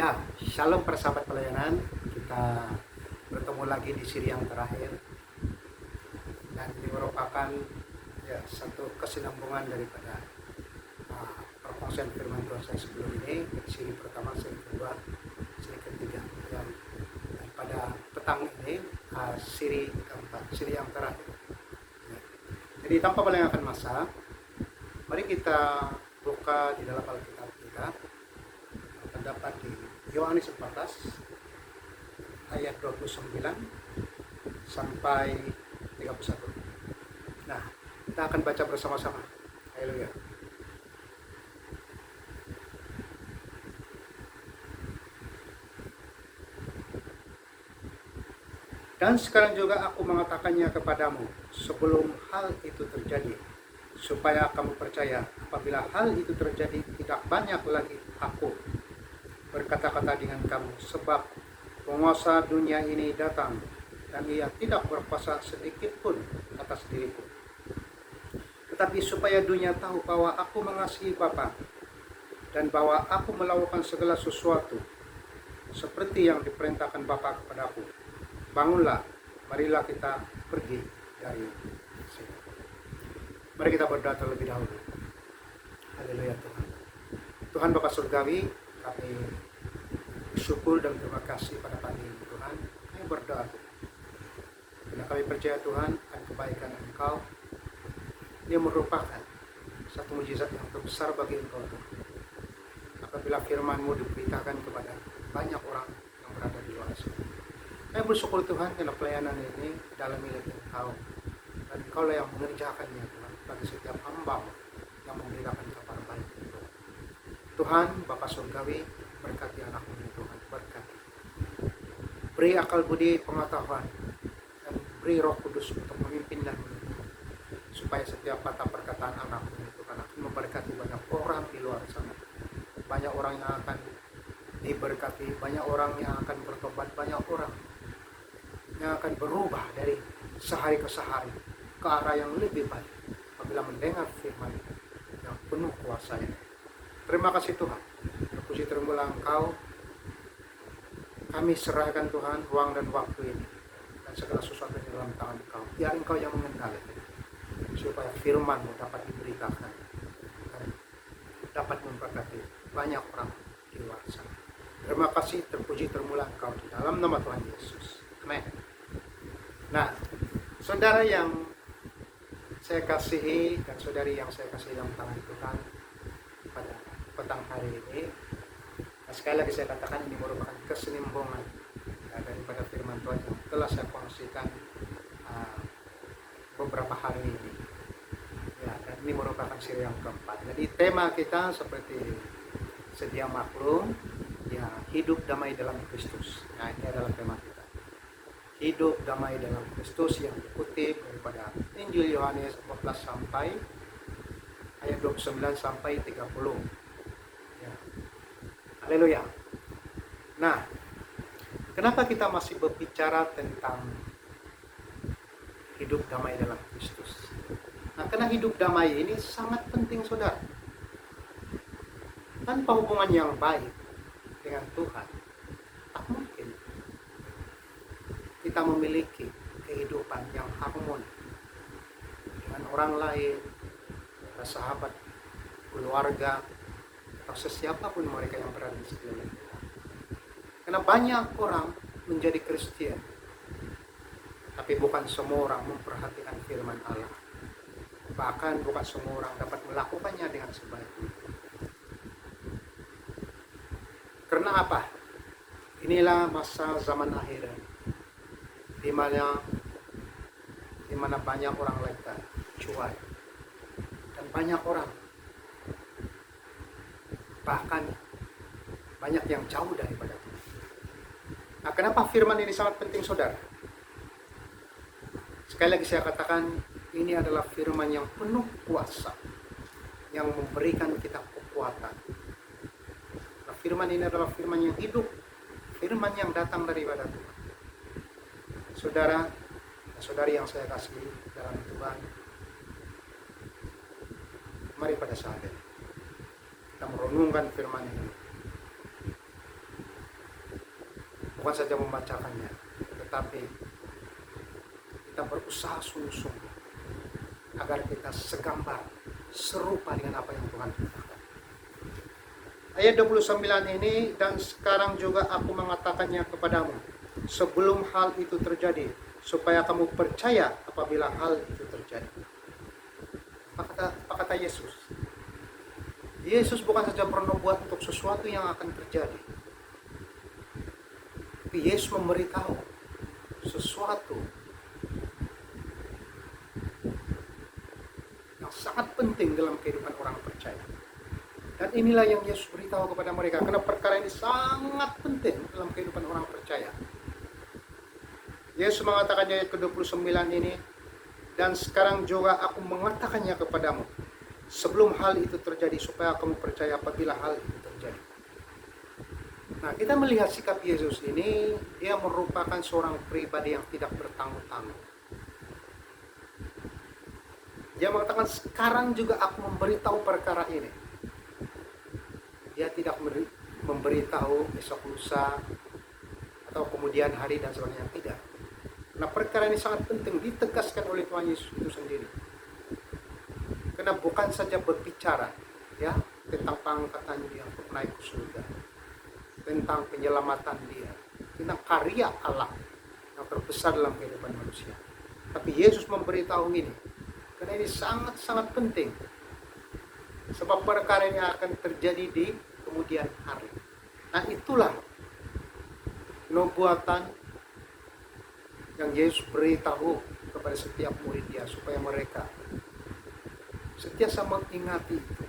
Ya, shalom para sahabat pelayanan. Kita bertemu lagi di siri yang terakhir. Dan ini merupakan satu kesinambungan daripada perkongsian firman Tuhan saya sebelum ini. Siri pertama, siri kedua, siri ketiga. Dan pada petang ini siri keempat, siri yang terakhir. Jadi tanpa melengahkan masa, mari kita buka di dalam Alkitab kita. Terdapat di Yohanes 14 ayat 29 sampai 31. Nah, kita akan baca bersama-sama. Haleluya. Dan sekarang juga aku mengatakannya kepadamu sebelum hal itu terjadi, supaya kamu percaya. Apabila hal itu terjadi, tidak banyak lagi aku berkata-kata dengan kamu, sebab penguasa dunia ini datang dan ia tidak berkuasa sedikit pun atas diriku. Tetapi supaya dunia tahu bahwa aku mengasihi Bapa dan bahwa aku melakukan segala sesuatu seperti yang diperintahkan Bapa kepadaku. Bangunlah, marilah kita pergi dari sini. Mari kita berdoa terlebih dahulu. Haleluya Tuhan. Tuhan Bapa Surgawi, kami bersyukur dan terima kasih pada pagi ini Tuhan. Kami berdoa Tuhan, karena kami percaya Tuhan akan kebaikan Engkau. Dia merupakan satu mujizat yang terbesar bagi Engkau Tuhan. Apabila firman-Mu diberitakan kepada banyak orang yang berada di luar sana. Kami bersyukur Tuhan karena pelayanan ini dalam milik Engkau. Dan Engkau lah yang mengerjakannya Tuhan bagi setiap hamba yang memberitakan kabar baik itu. Tuhan Bapa Surgawi, berkati anak-Mu Tuhan, berkati. Beri akal budi pengetahuan dan beri Roh Kudus untuk memimpin dan menuntun, supaya setiap kata perkataan anak-Mu Tuhan akan memberkati banyak orang di luar sana. Banyak orang yang akan diberkati, banyak orang yang akan bertobat, banyak orang yang akan berubah dari sehari ke sehari ke arah yang lebih baik apabila mendengar firman yang penuh kuasa ini. Terima kasih Tuhan. Terpuji terpujilah Engkau. Kami serahkan Tuhan ruang dan waktu ini dan segala sesuatu di dalam tangan Engkau. Biar Engkau yang mengendalikan, supaya firman-Mu dapat diberitakan dan dapat memberkati banyak orang di luar sana. Terima kasih, terpuji terpujilah Engkau di dalam nama Tuhan Yesus. Amin. Nah, saudara yang saya kasihi dan saudari yang saya kasihi dalam tangan Tuhan, pada petang hari ini, nah, sekali lagi saya katakan ini merupakan kesinambungan daripada firman Tuhan yang telah saya kongsikan beberapa hari ini. Ya, dan ini merupakan siri yang keempat. Jadi tema kita seperti sedia maklum, ya, hidup damai dalam Kristus. Nah, ini adalah tema kita. Hidup damai dalam Kristus yang dikutip daripada Injil Yohanes 14 sampai ayat 29 sampai 30. Ya. Haleluya. Nah, kenapa kita masih berbicara tentang hidup damai dalam Kristus? Nah, karena hidup damai ini sangat penting, saudara. Tanpa hubungan yang baik dengan Tuhan, tak mungkin kita memiliki kehidupan yang harmoni dengan orang lain, sahabat, keluarga, atau sesiapapun mereka yang berada di sekeliling kita. Karena banyak orang menjadi Kristen, tapi bukan semua orang memperhatikan firman Allah. Bahkan bukan semua orang dapat melakukannya dengan sebaik-baiknya. Karena apa? Inilah masa zaman akhir, di mana banyak orang lengkap, cuai, dan banyak orang, bahkan banyak yang jauh daripada Tuhan. Nah, kenapa firman ini sangat penting, saudara? Sekali lagi saya katakan, ini adalah firman yang penuh kuasa, yang memberikan kita kekuatan. Nah, firman ini adalah firman yang hidup, firman yang datang daripada Tuhan. Saudara, saudari yang saya kasihi dalam Tuhan, mari pada saat ini kita merenungkan firman ini. bukan saja membacakannya, tetapi kita berusaha sungguh-sungguh agar kita segambar, serupa dengan apa yang Tuhan katakan. Ayat 29 ini, dan sekarang juga aku mengatakannya kepadamu, sebelum hal itu terjadi, supaya kamu percaya apabila hal itu terjadi. Apa kata Yesus? Yesus bukan saja bernubuat untuk sesuatu yang akan terjadi, tapi Yesus memberitahu sesuatu yang sangat penting dalam kehidupan orang percaya. Dan inilah yang Yesus beritahu kepada mereka, karena perkara ini sangat penting dalam kehidupan orang percaya. Yesus mengatakan di ayat ke-29 ini, dan sekarang juga aku mengatakannya kepadamu, sebelum hal itu terjadi, supaya kamu percaya apabila hal itu terjadi. Nah, kita melihat sikap Yesus ini, dia merupakan seorang pribadi yang tidak bertanggung-tanggung. Dia mengatakan, sekarang juga aku memberitahu perkara ini. Dia tidak memberitahu esok lusa atau kemudian hari dan sebagainya, tidak. Nah, perkara ini sangat penting ditegaskan oleh Tuhan Yesus itu sendiri. Karena bukan saja berbicara ya tentang pengangkatan dia untuk naik ke surga, tentang penyelamatan dia, tentang karya Allah yang terbesar dalam kehidupan manusia. Tapi Yesus memberitahu ini karena ini sangat-sangat penting. Sebab perkara ini akan terjadi di kemudian hari. Nah, itulah nubuatan yang Yesus beritahu kepada setiap murid dia, supaya mereka sentiasa mengingati itu.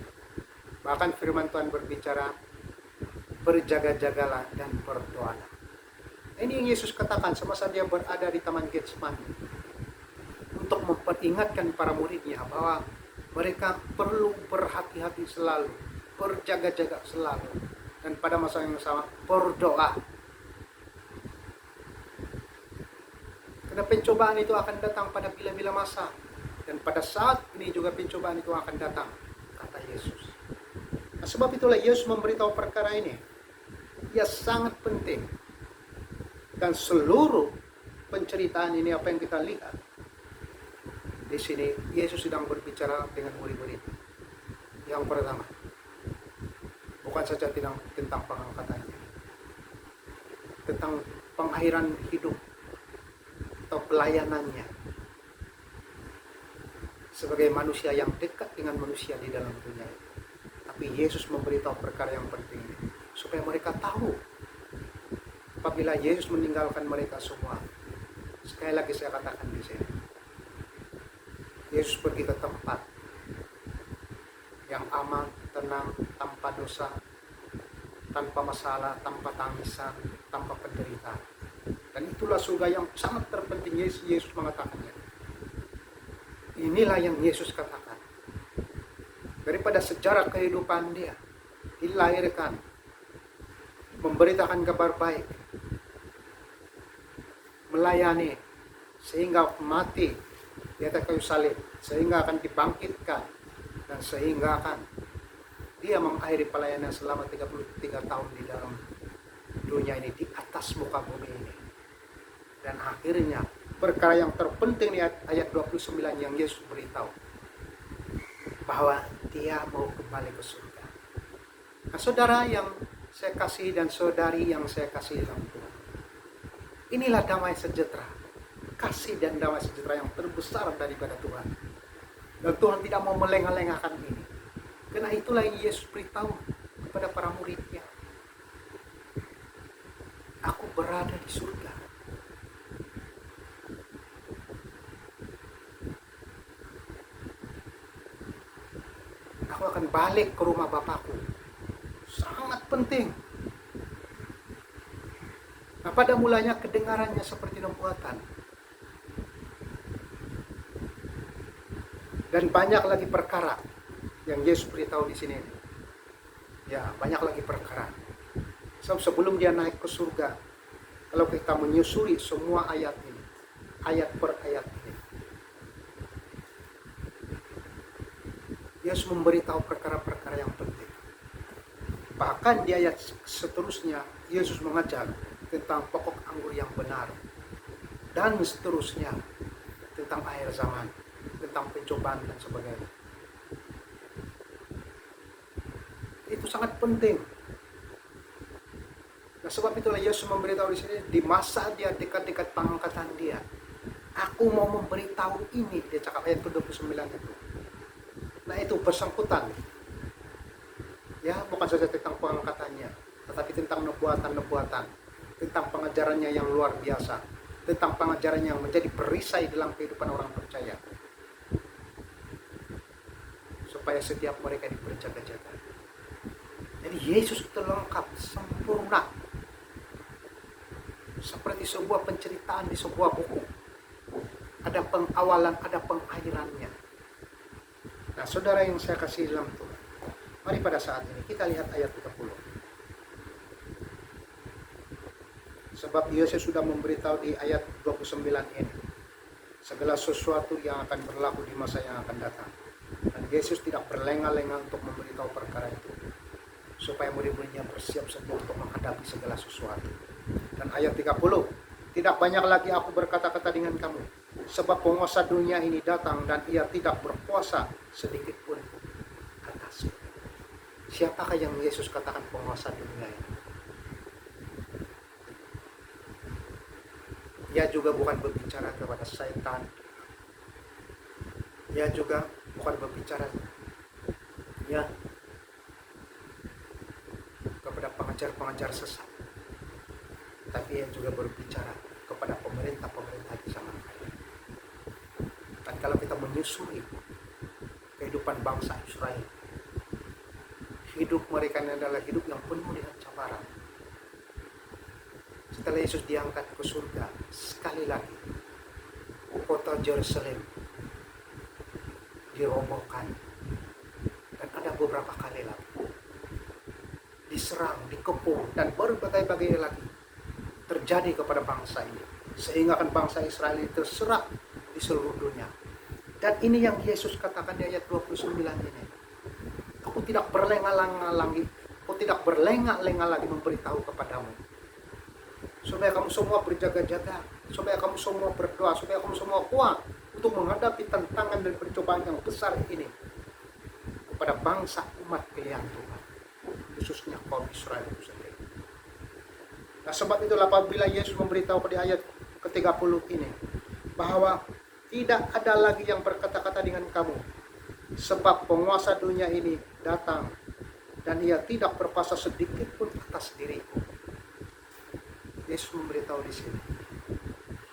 Bahkan firman Tuhan berbicara, berjaga-jagalah dan berdoalah. Ini yang Yesus katakan semasa dia berada di Taman Getsemani, untuk memperingatkan para muridnya bahwa mereka perlu berhati-hati selalu, berjaga-jaga selalu, dan pada masa yang sama berdoa. Karena pencobaan itu akan datang pada bila-bila masa, dan pada saat ini juga pencobaan itu akan datang, kata Yesus. Nah, sebab itulah Yesus memberitahu perkara ini. Ia sangat penting. Dan seluruh penceritaan ini, apa yang kita lihat di sini, Yesus sedang berbicara dengan murid-murid. Yang pertama, bukan saja tentang pengangkatannya, tentang pengakhiran hidup atau pelayanannya sebagai manusia yang dekat dengan manusia di dalam dunia ini. Tapi Yesus memberitahu perkara yang penting ini, supaya mereka tahu apabila Yesus meninggalkan mereka semua. Sekali lagi saya katakan di sini, Yesus pergi ke tempat yang aman, tenang, tanpa dosa, tanpa masalah, tanpa tangisan, tanpa penderitaan. Dan itulah surga yang sangat terpenting. Yesus mengatakannya. Inilah yang Yesus katakan. Daripada sejarah kehidupan dia, dilahirkan, memberitakan kabar baik, melayani, sehingga mati di atas kayu salib, sehingga akan dibangkitkan, dan sehingga akan dia mengakhiri pelayanan selama 33 tahun di dalam dunia ini, di atas muka bumi ini. Dan akhirnya perkara yang terpenting di ayat 29 yang Yesus beritahu, bahwa dia mau kembali ke surga. Nah, saudara yang saya kasih dan saudari yang saya kasih dalam Tuhan, inilah damai sejahtera, kasih dan damai sejahtera yang terbesar daripada Tuhan. Dan Tuhan tidak mau melengah-lengahkan ini. Karena itulah yang Yesus beritahu kepada para muridnya. Aku berada di surga. Aku akan balik ke rumah Bapakku. Sangat penting. Nah, pada mulanya kedengarannya seperti nubuatan. Dan banyak lagi perkara yang Yesus beritahu di sini. Ya, banyak lagi perkara. Sebelum dia naik ke surga, kalau kita menyusuri semua ayat ini, ayat per ayat ini, Yesus memberitahu perkara-perkara yang penting. Bahkan di ayat seterusnya, Yesus mengajar tentang pokok anggur yang benar, dan seterusnya tentang akhir zaman, tentang pencobaan dan sebagainya. Itu sangat penting. Nah, sebab itulah Yesus memberitahu di sini, di masa dia dekat-dekat pengangkatan dia, aku mau memberitahu ini, dia cakap ayat ke-29 itu. Nah, itu bersangkutan. Ya, bukan saja tentang pengangkatannya, tetapi tentang nubuatan-nubuatan, tentang pengajarannya yang luar biasa, tentang pengajarannya yang menjadi perisai dalam kehidupan orang percaya, supaya setiap mereka diberjaga-jaga. Jadi Yesus itu lengkap, sempurna, seperti sebuah penceritaan di sebuah buku. Ada pengawalan, ada pengakhirannya. Nah, saudara yang saya kasih dalam Tuhan, mari pada saat ini kita lihat ayat 30. Sebab Yesus sudah memberitahu di ayat 29 ini segala sesuatu yang akan berlaku di masa yang akan datang. Dan Yesus tidak berlenga-lenga untuk memberitahu perkara itu, supaya murid-muridnya bersiap sedia untuk menghadapi segala sesuatu. Dan ayat 30, tidak banyak lagi aku berkata-kata dengan kamu, sebab penguasa dunia ini datang dan ia tidak berkuasa sedikit pun atasku. Siapakah yang Yesus katakan penguasa dunia ini? Ia juga bukan berbicara kepada syaitan. Ia juga bukan berbicara kepada pengajar-pengajar sesat. Tapi ia juga berbicara kepada pemerintah-pemerintah di zaman ini. Dan kalau kita menyusuri kehidupan bangsa Israel, hidup mereka ini adalah hidup yang penuh dengan cabaran. Setelah Yesus diangkat ke surga, sekali lagi kota Yerusalem dirobohkan, dan ada beberapa kali lagi diserang, dikepung, dan berbagai-bagai lagi terjadi kepada bangsa ini, sehingga kan bangsa Israel itu terserak di seluruh dunia. Dan ini yang Yesus katakan di ayat 29 ini, aku tidak berlenga-lenga lagi memberitahu kepadamu, supaya kamu semua berjaga-jaga, supaya kamu semua berdoa, supaya kamu semua kuat untuk menghadapi tantangan dan percobaan yang besar ini kepada bangsa umat pilihan Tuhan, khususnya kaum Israel itu sendiri. Nah, sebab itulah apabila Yesus memberitahu pada ayat ke-30 ini, bahwa tidak ada lagi yang berkata-kata dengan kamu, sebab penguasa dunia ini datang dan ia tidak berkuasa sedikit pun atas diriku. Yesus memberitahu di sini,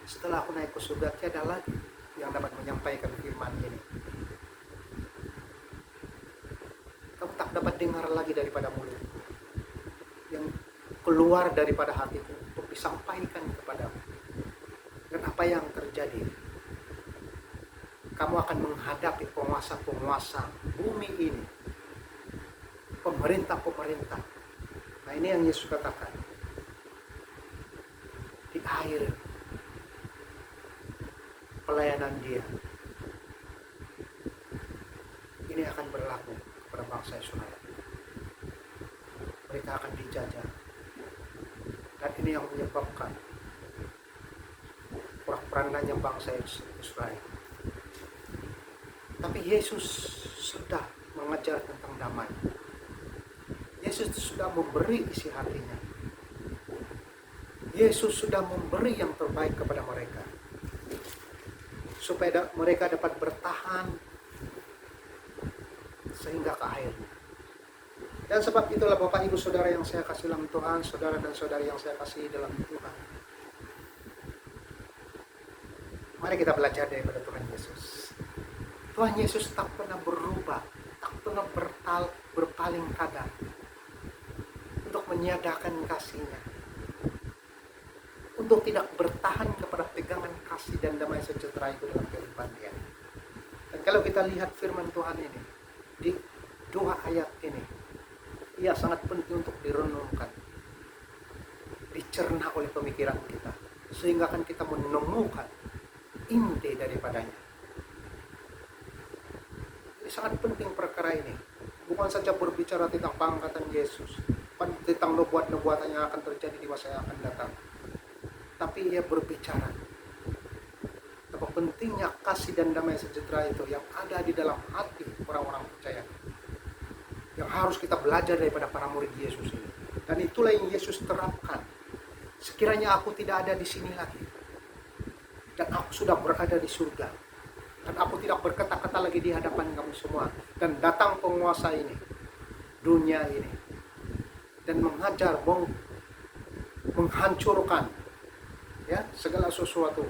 setelah aku naik ke surga, tiada lagi yang dapat menyampaikan firman ini. Kamu tak dapat dengar lagi daripada mulutku, yang keluar daripada hatiku untuk disampaikan kepadamu. Dan apa yang terjadi? Kamu akan menghadapi penguasa-penguasa bumi ini, pemerintah-pemerintah. Nah, ini yang Yesus katakan. Di akhir pelayanan dia, ini akan berlaku kepada bangsa Israel. Mereka akan dijajah, dan ini yang menyebabkan porak-porandanya bangsa Israel. Tapi Yesus sudah mengajar tentang damai. Yesus sudah memberi isi hatinya. Yesus sudah memberi yang terbaik kepada mereka, supaya mereka dapat bertahan sehingga ke akhirnya. Dan sebab itulah Bapak Ibu Saudara yang saya kasih dalam Tuhan, saudara dan saudari yang saya kasih dalam Tuhan, mari kita belajar daripada Tuhan Yesus. Tuhan Yesus tak pernah berubah, tak pernah berpaling kadang untuk menyiapkan kasih-Nya, untuk tidak bertahan kepada pegangan kasih dan damai sejahtera itu dalam kehidupan dia. Dan kalau kita lihat firman Tuhan ini, di dua ayat ini, ia sangat penting untuk direnungkan, dicerna oleh pemikiran kita, sehingga kan kita menemukan inti daripadanya. Ini sangat penting perkara ini, bukan saja berbicara tentang pengangkatan Yesus, tentang nubuat-nubuatan yang akan terjadi di masa yang akan datang, tapi ia berbicara betapa pentingnya kasih dan damai sejahtera itu yang ada di dalam hati orang-orang percaya, yang harus kita belajar daripada para murid Yesus ini. Dan itulah yang Yesus terapkan. Sekiranya aku tidak ada di sini lagi, dan aku sudah berada di surga, dan aku tidak berkata-kata lagi di hadapan kamu semua, dan datang penguasa ini, dunia ini, dan mengajar, menghancurkan ya segala sesuatu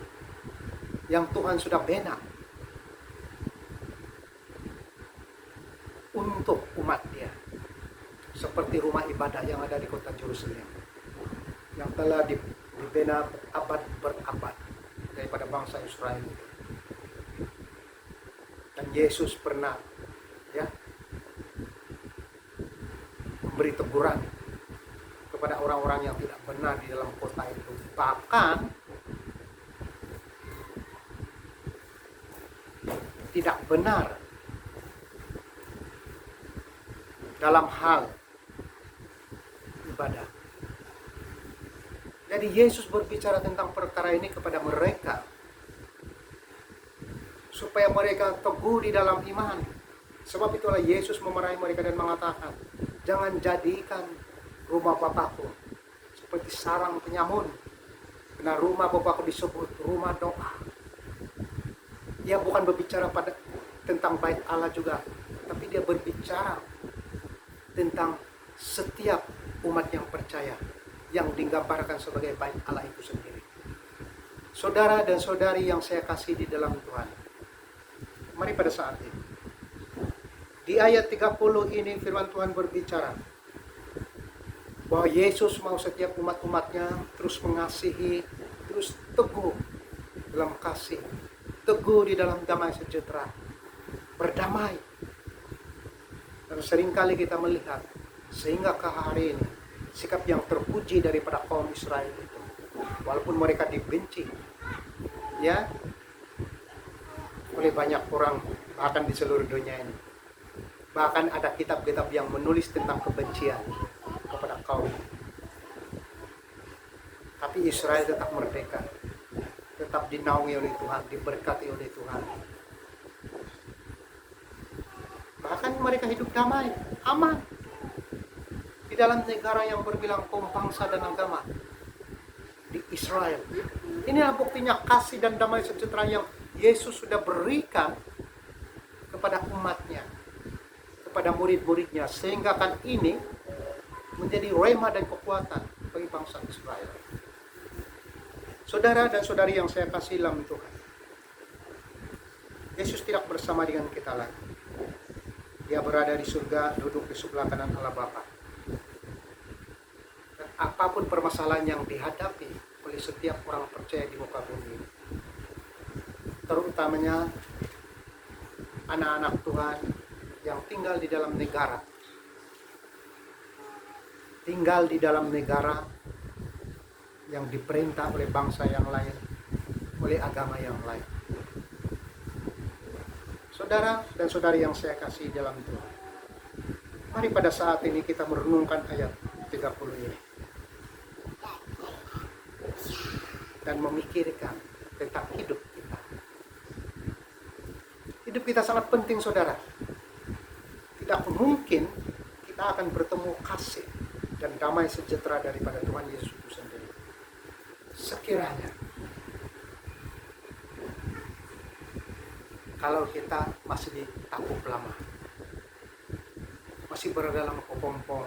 yang Tuhan sudah bina untuk umat Dia, seperti rumah ibadah yang ada di kota Yerusalem yang telah dibina abad berabad daripada bangsa Israel itu. Dan Yesus pernah ya memberi teguran kepada orang-orang yang tidak benar di dalam kota itu, bahkan tidak benar dalam hal ibadah. Jadi Yesus berbicara tentang perkara ini kepada mereka supaya mereka teguh di dalam iman. Sebab itulah Yesus memarahi mereka dan mengatakan, jangan jadikan rumah Bapakku seperti sarang penyamun, karena rumah Bapakku disebut rumah doa. Dia bukan berbicara tentang bait Allah juga, tapi dia berbicara tentang setiap umat yang percaya, yang digambarkan sebagai bait Allah itu sendiri. Saudara dan saudari yang saya kasih di dalam Tuhan, mari pada saat ini, di ayat 30 ini firman Tuhan berbicara bahwa Yesus mau setiap umat-umatnya terus mengasihi, terus teguh dalam kasih, teguh di dalam damai sejahtera, berdamai. Dan seringkali kita melihat, sehingga ke hari ini, sikap yang terpuji daripada kaum Israel itu, walaupun mereka dibenci ya oleh banyak orang, bahkan di seluruh dunia ini, bahkan ada kitab-kitab yang menulis tentang kebencian kepada kaum, tapi Israel tetap merdeka, tetap dinaungi oleh Tuhan, diberkati oleh Tuhan. Bahkan mereka hidup damai, aman di dalam negara yang berbilang kaum bangsa dan agama, di Israel. Inilah buktinya kasih dan damai sejahtera yang Yesus sudah berikan kepada umatnya, kepada murid-muridnya, sehingga kan ini menjadi rema dan kekuatan bagi bangsa Israel. Saudara dan saudari yang saya kasih dalam Tuhan, Yesus tidak bersama dengan kita lagi. Dia berada di surga, duduk di sebelah kanan Allah Bapa. Dan apapun permasalahan yang dihadapi oleh setiap orang percaya di muka bumi ini, terutamanya anak-anak Tuhan yang tinggal di dalam negara yang diperintah oleh bangsa yang lain, oleh agama yang lain. Saudara dan saudari yang saya kasih dalam Tuhan, mari pada saat ini kita merenungkan ayat 30 ini dan memikirkan tentang hidup kita. Hidup kita sangat penting, saudara. Tidak mungkin kita akan bertemu kasih dan damai sejahtera daripada Tuhan Yesus itu sendiri sekiranya kalau kita masih di takut lama, masih berada dalam kepompong,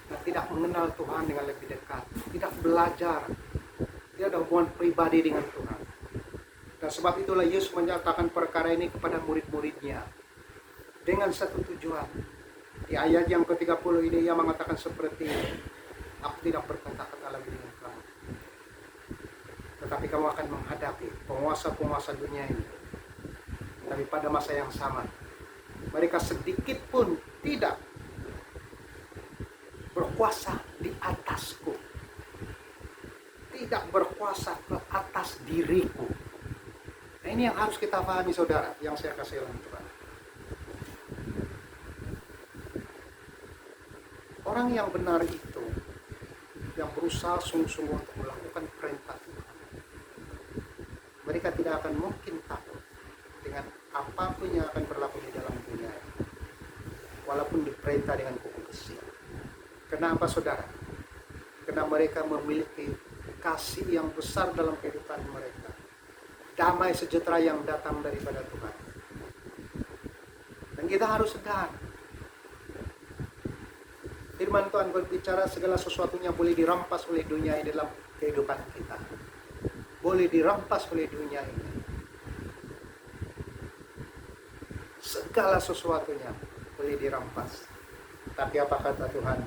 dan tidak mengenal Tuhan dengan lebih dekat, tidak belajar, tidak ada hubungan pribadi dengan Tuhan. Dan sebab itulah Yesus menyatakan perkara ini kepada murid-muridnya dengan satu tujuan. Di ayat yang ke-30 ini ia mengatakan seperti ini, aku tidak berkata-kata lagi dengan kamu, tetapi kamu akan menghadapi penguasa-penguasa dunia ini. Tapi pada masa yang sama, mereka sedikit pun tidak berkuasa di atasku, tidak berkuasa ke atas diriku. Nah, ini yang harus kita pahami, saudara, yang saya kasih dalam Tuhan. Orang yang benar itu yang berusaha sungguh-sungguh untuk melakukan perintah Tuhan. Mereka tidak akan mungkin takut dengan apapun yang akan berlaku di dalam dunia ini, walaupun diperintah dengan kuku besi. Kenapa saudara? Karena mereka memiliki kasih yang besar dalam kehidupan mereka, damai sejahtera yang datang daripada Tuhan. Dan kita harus sadar, firman Tuhan berbicara segala sesuatunya boleh dirampas oleh dunia ini dalam kehidupan kita. Boleh dirampas oleh dunia ini. Segala sesuatunya boleh dirampas. Tapi apa kata Tuhan?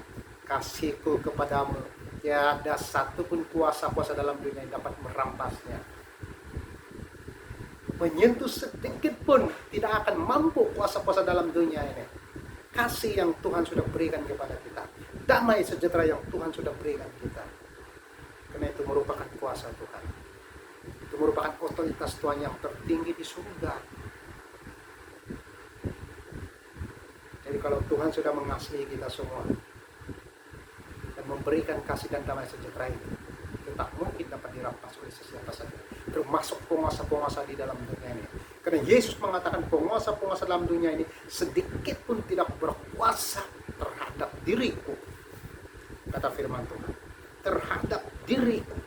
Kasihku kepadamu, tiada satupun kuasa-kuasa dalam dunia yang dapat merampasnya. Menyentuh sedikit pun tidak akan mampu kuasa-kuasa dalam dunia ini. Kasih yang Tuhan sudah berikan kepada kita, damai sejahtera yang Tuhan sudah berikan kita. Karena itu merupakan kuasa Tuhan. Itu merupakan otoritas Tuhan yang tertinggi di surga. Jadi kalau Tuhan sudah mengasihi kita semua dan memberikan kasih dan damai sejahtera itu tak mungkin dapat dirampas oleh sesiapa saja, termasuk penguasa-penguasa di dalam dunia ini. Karena Yesus mengatakan penguasa-penguasa dalam dunia ini sedikit pun tidak berkuasa terhadap diriku, kata firman Tuhan, terhadap diriku.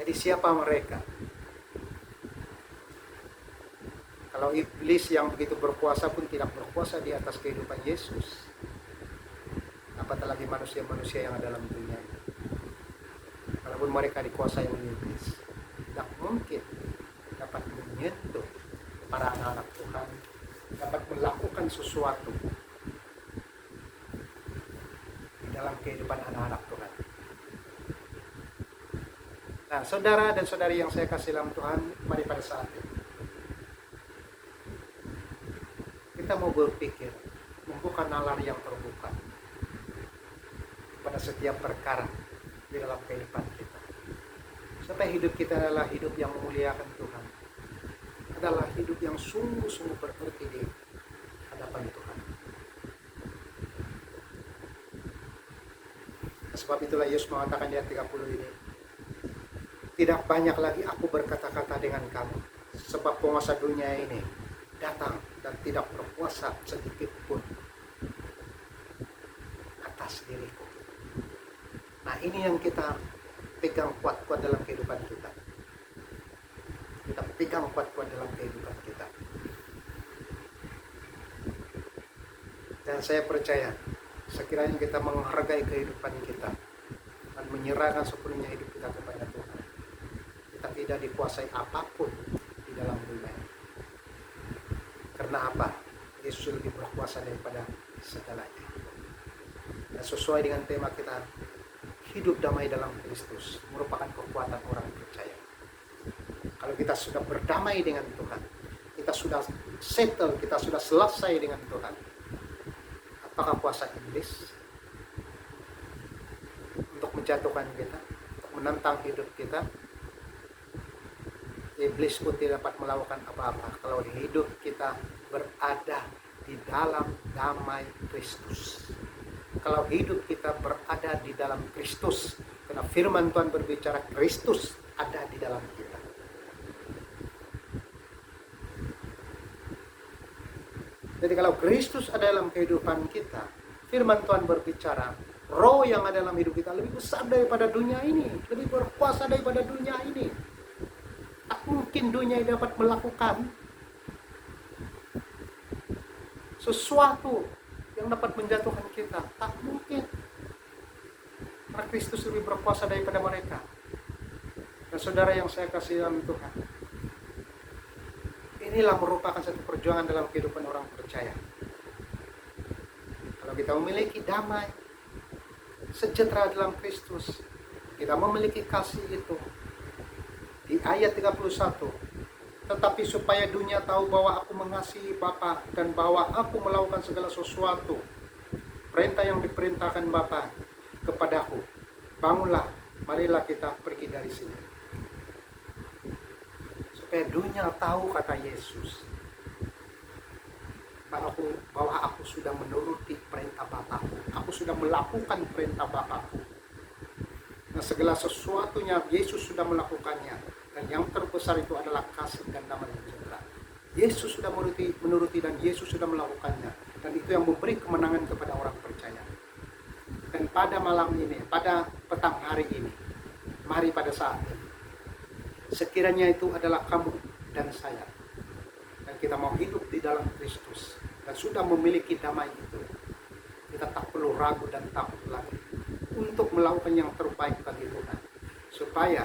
Jadi siapa mereka? Kalau iblis yang begitu berkuasa pun tidak berkuasa di atas kehidupan Yesus, apatah lagi manusia-manusia yang ada dalam dunia ini. Walaupun mereka dikuasai oleh iblis, tidak mungkin dapat menyentuh para anak-anak Tuhan, dapat melakukan sesuatu di dalam kehidupan anak-anak Tuhan. Nah, saudara dan saudari yang saya kasih dalam Tuhan, mari pada saat ini kita mau berpikir, membuka nalar yang terbuka pada setiap perkara di dalam kehidupan kita. Supaya hidup kita adalah hidup yang memuliakan Tuhan, adalah hidup yang sungguh-sungguh berarti di hadapan Tuhan. Sebab itulah Yesus mengatakan di ayat 30 ini, tidak banyak lagi aku berkata-kata dengan kamu, sebab penguasa dunia ini datang dan tidak berkuasa sedikit pun atas diriku. Nah, ini yang kita pegang kuat-kuat dalam kehidupan kita. Kita pegang kuat-kuat dalam kehidupan kita. Dan saya percaya, sekiranya kita menghargai kehidupan kita dan menyerahkan sepenuhnya hidup kita kepada Tuhan, kita tidak dikuasai apapun di dalam dunia ini. Karena apa? Yesus lebih berkuasa daripada segalanya. Dan sesuai dengan tema kita, hidup damai dalam Kristus merupakan kekuatan orang percaya. Kalau kita sudah berdamai dengan Tuhan, kita sudah settle, kita sudah selesai dengan Tuhan, apakah kuasa iblis untuk menjatuhkan kita, untuk menentang hidup kita? Iblis pun tidak dapat melakukan apa-apa kalau hidup kita berada di dalam damai Kristus. Kalau hidup kita berada di dalam Kristus, karena firman Tuhan berbicara Kristus ada di dalam kita. Jadi kalau Kristus ada dalam kehidupan kita, firman Tuhan berbicara roh yang ada dalam hidup kita lebih besar daripada dunia ini, lebih berkuasa daripada dunia ini. Tak mungkin dunia ini dapat melakukan sesuatu yang dapat menjatuhkan kita. Tak mungkin. Karena Kristus lebih berkuasa daripada mereka. Dan saudara yang saya kasih dalam Tuhan, inilah merupakan satu perjuangan dalam kehidupan orang percaya. Kalau kita memiliki damai, sejahtera dalam Kristus, kita memiliki kasih itu. Di ayat 31, tetapi supaya dunia tahu bahwa aku mengasihi Bapa dan bahwa aku melakukan segala sesuatu perintah yang diperintahkan Bapa kepadaku, bangunlah, marilah kita pergi dari sini. Supaya dunia tahu, kata Yesus, bahwa aku sudah menuruti perintah Bapakku. Aku sudah melakukan perintah Bapakku. Nah, segala sesuatunya Yesus sudah melakukannya. Dan yang terbesar itu adalah kasih dan damai sejahtera. Yesus sudah menuruti dan Yesus sudah melakukannya. Dan itu yang memberi kemenangan kepada orang percaya. Dan pada malam ini, pada petang hari ini, mari pada saat ini, sekiranya itu adalah kamu dan saya, dan kita mau hidup di dalam Kristus dan sudah memiliki damai itu, kita tak perlu ragu dan takut lagi untuk melakukan yang terbaik bagi Tuhan, supaya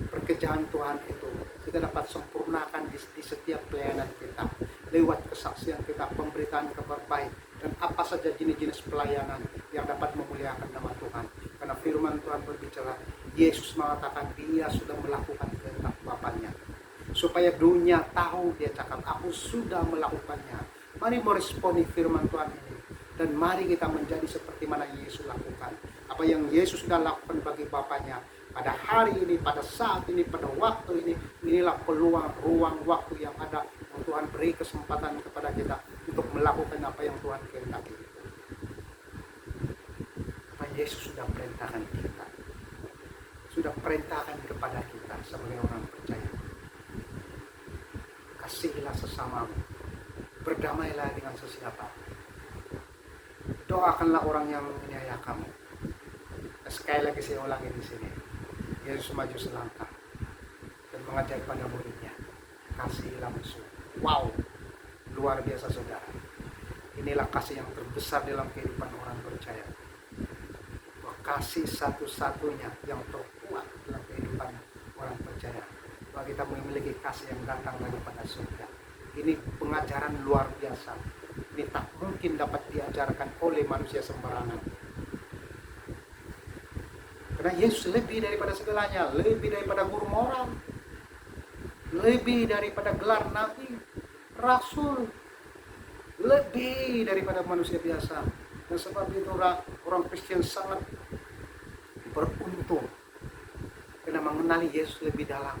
pekerjaan Tuhan itu kita dapat sempurnakan di setiap pelayanan kita lewat kesaksian kita, pemberitaan kabar baik, dan apa saja jenis-jenis pelayanan yang dapat memuliakan nama Tuhan. Karena firman Tuhan berbicara, Yesus mengatakan dia sudah melakukan kehendak Bapaknya, supaya dunia tahu, dia cakap, aku sudah melakukannya. Mari meresponi firman Tuhan ini, dan mari kita menjadi seperti mana Yesus lakukan. Apa yang Yesus sudah lakukan bagi Bapaknya pada hari ini, pada saat ini, pada waktu ini, inilah peluang, ruang, waktu yang ada. Tuhan beri kesempatan kepada kita untuk melakukan apa yang Tuhan kehendaki. Apa Yesus sudah perintahkan kita, sudah perintahkan kepada kita sebagai orang percaya. Kasihilah sesamamu, berdamailah dengan sesiapa, doakanlah orang yang menganiaya kamu. Sekali lagi saya ulangi di sini, Yesus maju selangkah dan mengajar pada muridnya, kasihilah musuh. Wow, luar biasa saudara. Inilah kasih yang terbesar dalam kehidupan orang percaya. Kasih satu-satunya yang terkuat dalam kehidupan orang percaya. Bahwa kita memiliki kasih yang datang daripada surga. Ini pengajaran luar biasa. Ini tak mungkin dapat diajarkan oleh manusia sembarangan. Karena Yesus lebih daripada segalanya, lebih daripada guru moral, lebih daripada gelar nabi, rasul, lebih daripada manusia biasa. Dan sebab itu orang Kristen sangat beruntung karena mengenali Yesus lebih dalam.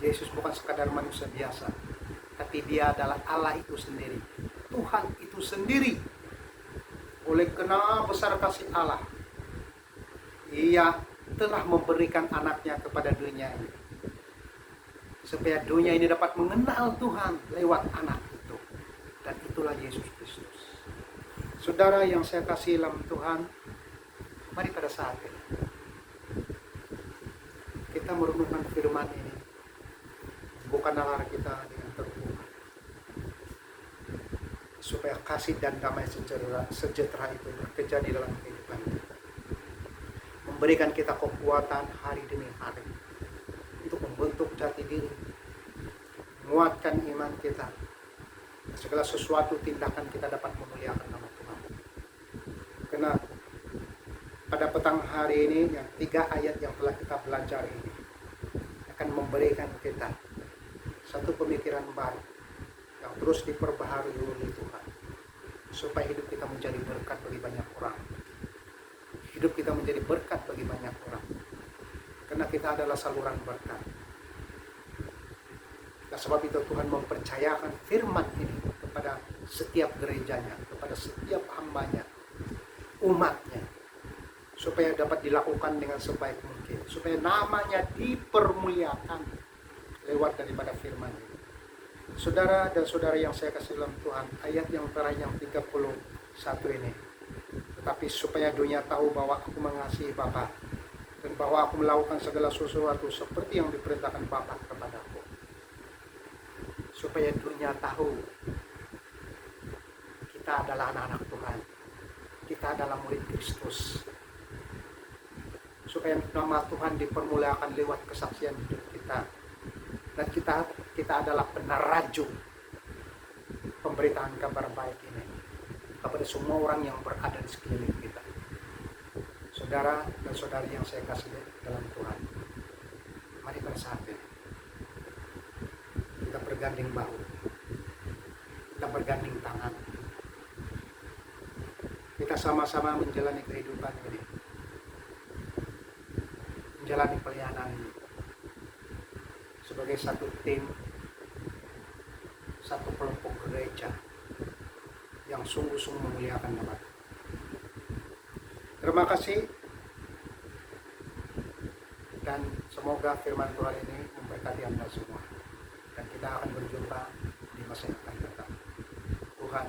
Yesus bukan sekadar manusia biasa, tapi dia adalah Allah itu sendiri, Tuhan itu sendiri. Oleh karena besar kasih Allah, ia telah memberikan anaknya kepada dunia ini, supaya dunia ini dapat mengenal Tuhan lewat anak itu. Dan itulah Yesus Kristus. Saudara yang saya kasih dalam Tuhan, mari pada saat ini kita merenungkan firman ini. Bukan nalar kita dengan terbuka, supaya kasih dan damai sejahtera itu bekerja di dalam kehidupan kita, memberikan kita kekuatan hari demi hari untuk membentuk jati diri, menguatkan iman kita, segala sesuatu tindakan kita dapat memuliakan nama Tuhan. Karena pada petang hari ini, yang 3 ayat yang telah kita belajar ini akan memberikan kita satu pemikiran baru yang terus diperbaharui oleh Tuhan, supaya hidup kita menjadi berkat bagi banyak orang. Hidup kita menjadi berkat bagi banyak orang, karena kita adalah saluran berkat. Nah, sebab itu Tuhan mempercayakan firman ini kepada setiap gerejanya, kepada setiap hambanya, umatnya, supaya dapat dilakukan dengan sebaik mungkin, supaya namanya dipermuliakan lewat daripada firman ini. Saudara dan saudari yang saya kasih dalam Tuhan, ayat yang terakhir yang 31 ini, tetapi supaya dunia tahu bahwa aku mengasihi Bapa, dan bahwa aku melakukan segala sesuatu seperti yang diperintahkan Bapa kepadaku. Supaya dunia tahu kita adalah anak-anak Tuhan, kita adalah murid Kristus. Supaya nama Tuhan dipermuliakan lewat kesaksian hidup kita. Dan kita adalah peneraju pemberitaan kabar baik ini kepada semua orang yang berada di sekeliling kita. Saudara dan saudari yang saya kasih dalam Tuhan, mari pada saat ini kita bergandeng bahu, kita bergandeng tangan, kita sama-sama menjalani kehidupan ini, menjalani pelayanan ini sebagai satu tim, satu kelompok gereja yang sungguh-sungguh memuliakan nama. Terima kasih, dan semoga firman Tuhan ini memberkati Anda semua. Dan kita akan berjumpa di masa yang akan datang. Tuhan